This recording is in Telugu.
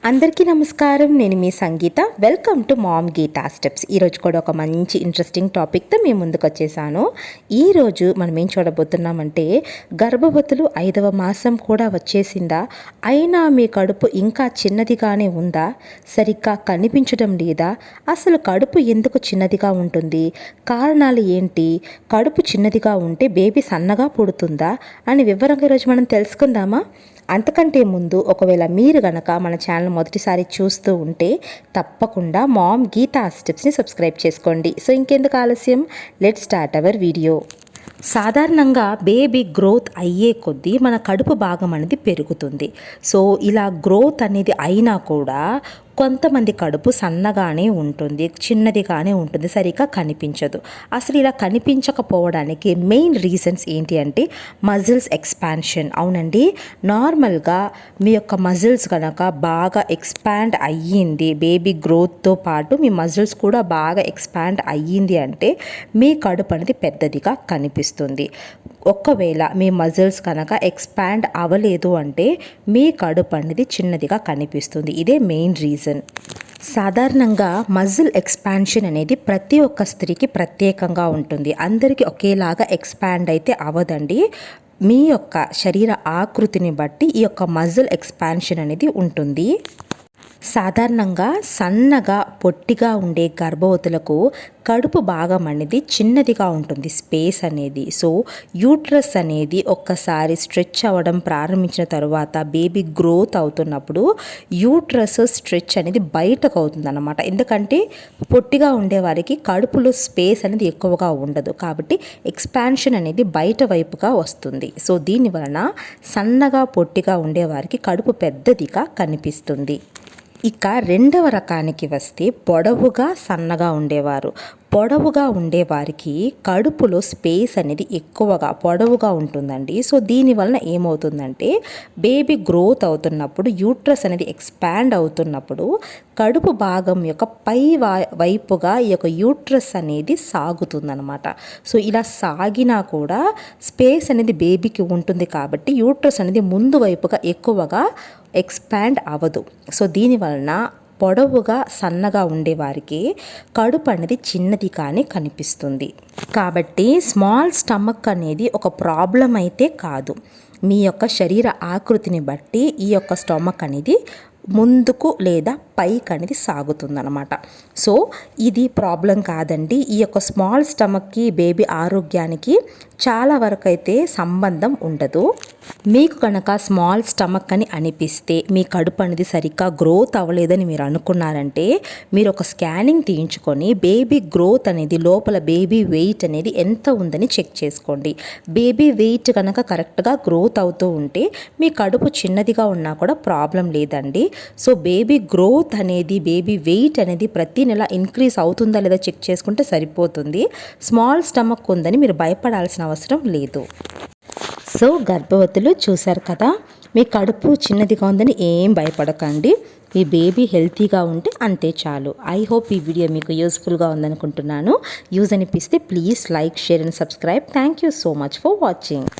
అందరికీ నమస్కారం. నేను మీ Sangeetha. Welcome to mom Geetha steps. ఈరోజు కూడా ఒక మంచి ఇంట్రెస్టింగ్ టాపిక్తో మీ ముందుకు వచ్చేసాను. ఈరోజు మనం ఏం చూడబోతున్నామంటే, గర్భవతులు 5వ మాసం కూడా వచ్చేసిందా, అయినా మీ కడుపు ఇంకా చిన్నదిగానే ఉందా, సరిగ్గా కనిపించడం లేదా, అసలు కడుపు ఎందుకు చిన్నదిగా ఉంటుంది, కారణాలు ఏంటి, కడుపు చిన్నదిగా ఉంటే బేబీ సన్నగా పుడుతుందా అని వివరంగా ఈరోజు మనం తెలుసుకుందామా? అంతకంటే ముందు ఒకవేళ మీరు గనక మన ఛానల్ మొదటిసారి చూస్తూ ఉంటే తప్పకుండా మామ్ గీతా స్టెప్స్ని సబ్స్క్రైబ్ చేసుకోండి. సో ఇంకెందుకు ఆలస్యం, లెట్స్ స్టార్ట్ అవర్ వీడియో. సాధారణంగా బేబీ గ్రోత్ అయ్యే కొద్దీ మన కడుపు భాగం అనేది పెరుగుతుంది. సో ఇలా గ్రోత్ అనేది అయినా కూడా కొంతమంది కడుపు సన్నగానే ఉంటుంది, చిన్నదిగానే ఉంటుంది, సరిగ్గా కనిపించదు. అసలు ఇలా కనిపించకపోవడానికి మెయిన్ రీజన్స్ ఏంటి అంటే మజిల్స్ ఎక్స్పాన్షన్. అవునండి, నార్మల్గా మీ యొక్క మజిల్స్ కనుక బాగా ఎక్స్పాండ్ అయ్యింది, బేబీ గ్రోత్తో పాటు మీ మజిల్స్ కూడా బాగా ఎక్స్పాండ్ అయ్యింది అంటే మీ కడుపు అనేది పెద్దదిగా కనిపిస్తుంది. ఒకవేళ మీ మజిల్స్ కనుక ఎక్స్పాండ్ అవ్వలేదు అంటే మీ కడుపు అనేది చిన్నదిగా కనిపిస్తుంది. ఇదే మెయిన్ రీజన్. సాధారణంగా మజిల్ ఎక్స్పాన్షన్ అనేది ప్రతి ఒక్క స్త్రీకి ప్రత్యేకంగా ఉంటుంది. అందరికీ ఒకేలాగా ఎక్స్పాండ్ అయితే అవ్వదండి. మీ యొక్క శరీర ఆకృతిని బట్టి ఈ యొక్క మజిల్ ఎక్స్పాన్షన్ అనేది ఉంటుంది. సాధారణంగా సన్నగా పొట్టిగా ఉండే గర్భవతులకు కడుపు భాగం అనేది చిన్నదిగా ఉంటుంది, స్పేస్ అనేది. సో యూట్రస్ అనేది ఒక్కసారి స్ట్రెచ్ అవ్వడం ప్రారంభించిన తర్వాత బేబీ గ్రోత్ అవుతున్నప్పుడు యూట్రస్ స్ట్రెచ్ అనేది బయటకు అవుతుంది అన్నమాట. ఎందుకంటే పొట్టిగా ఉండే వారికి కడుపులో స్పేస్ అనేది ఎక్కువగా ఉండదు, కాబట్టి ఎక్స్పాన్షన్ అనేది బయట వైపుగా వస్తుంది. సో దీనివలన సన్నగా పొట్టిగా ఉండేవారికి కడుపు పెద్దదిగా కనిపిస్తుంది. ఇక రెండవ రకానికి వస్తే పొడవుగా సన్నగా ఉండేవారు. పొడవుగా ఉండేవారికి కడుపులో స్పేస్ అనేది ఎక్కువగా పొడవుగా ఉంటుందండి. సో దీనివలన ఏమవుతుందంటే బేబీ గ్రోత్ అవుతున్నప్పుడు యూట్రస్ అనేది ఎక్స్పాండ్ అవుతున్నప్పుడు కడుపు భాగం యొక్క పై వైపుగా ఈ యొక్క యూట్రస్ అనేది సాగుతుందన్నమాట. సో ఇలా సాగినా కూడా స్పేస్ అనేది బేబీకి ఉంటుంది కాబట్టి యూట్రస్ అనేది ముందు వైపుగా ఎక్కువగా ఎక్స్పాండ్ అవ్వదు. సో దీనివలన పొడవుగా సన్నగా ఉండేవారికి కడుపు అనేది చిన్నది కానీ కనిపిస్తుంది. కాబట్టి స్మాల్ స్టమక్ అనేది ఒక ప్రాబ్లం అయితే కాదు. మీ యొక్క శరీర ఆకృతిని బట్టి ఈ యొక్క స్టమక్ అనేది ముందుకు లేదా పైకి అనేది సాగుతుందన్నమాట. సో ఇది ప్రాబ్లం కాదండి. ఈ యొక్క స్మాల్ స్టమక్కి బేబీ ఆరోగ్యానికి చాలా వరకు అయితే సంబంధం ఉండదు. మీకు కనుక స్మాల్ స్టమక్ అని అనిపిస్తే, మీ కడుపు అనేది సరిగ్గా గ్రోత్ అవ్వలేదని మీరు అనుకున్నారంటే మీరు ఒక స్కానింగ్ తీయించుకొని బేబీ గ్రోత్ అనేది లోపల బేబీ వెయిట్ అనేది ఎంత ఉందని చెక్ చేసుకోండి. బేబీ వెయిట్ కనుక కరెక్ట్గా గ్రోత్ అవుతూ ఉంటే మీ కడుపు చిన్నదిగా ఉన్నా కూడా ప్రాబ్లం లేదండి. సో బేబీ గ్రోత్ అనేది, బేబీ వెయిట్ అనేది ప్రతి నెల ఇంక్రీజ్ అవుతుందా లేదా చెక్ చేసుకుంటే సరిపోతుంది. స్మాల్ స్టమక్ ఉందని మీరు భయపడాల్సిన అవసరం లేదు. సో గర్భవతులు చూశారు కదా, మీ కడుపు చిన్నదిగా ఉందని ఏం భయపడకండి. మీ బేబీ హెల్తీగా ఉంటే అంతే చాలు. ఐ హోప్ ఈ వీడియో మీకు యూస్ఫుల్గా ఉందనుకుంటున్నాను. యూజ్ అనిపిస్తే please like, share and subscribe. Thank you so much for watching.